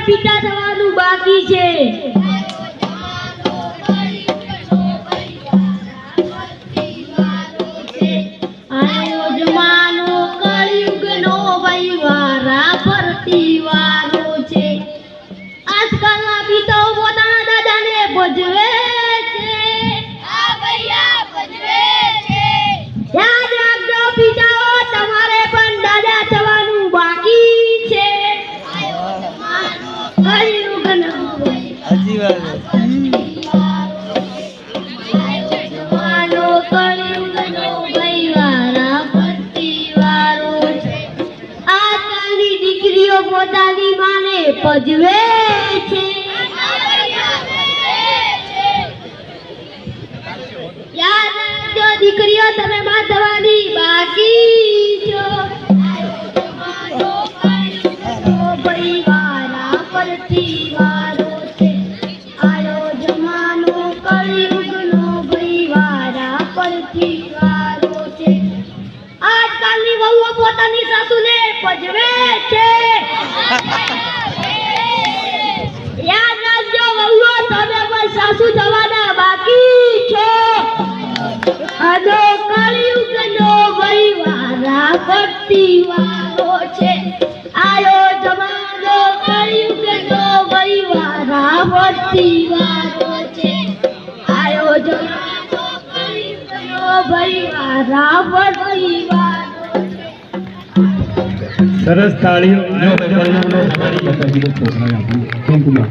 પિતા થવાનું બાકી છે. આયો જમાનો કળિયુગનો ભાઈ વારા ફરતી વારો છે. આજકાલના પિતાઓ પોતાના દાદાને ભજવે છે. યાદ રાખજો પિતાઓ, તમારે પણ દાદા થવાનું બાકી છે. કળિયુગનો હજી વાર જમાનો કળિયુગનો ભાઈ વારા ફરતી વારો છે. આજકાલની દીકરીઓ પોતાની માને ભજવે છે. યાદ રાખજો દીકરીઓ, તમે માં થવાની બાકી છો. ભાઈ વારા ફરતી વારો છે. આયો જમાનો કળિયુગનો ભાઈ વારા ફરતી વારો છે. આજકાલની વહુઓ પોતાની સાસુને ભજવે છે. યાદ રાખજો વહુઓ, તમે પણ સાસુ થવાના બાકી છો. આનો કળિયુગનો ભાઈ વારા ફરતી વારો છે. આયો જમાનો કળિયુગનો ભાઈ વારા ફરતી વારો છે. આયો જમાનો કળિયુગનો ભાઈ વારા ફરતી વારો છે. સરસ તાળીઓ. Thank you.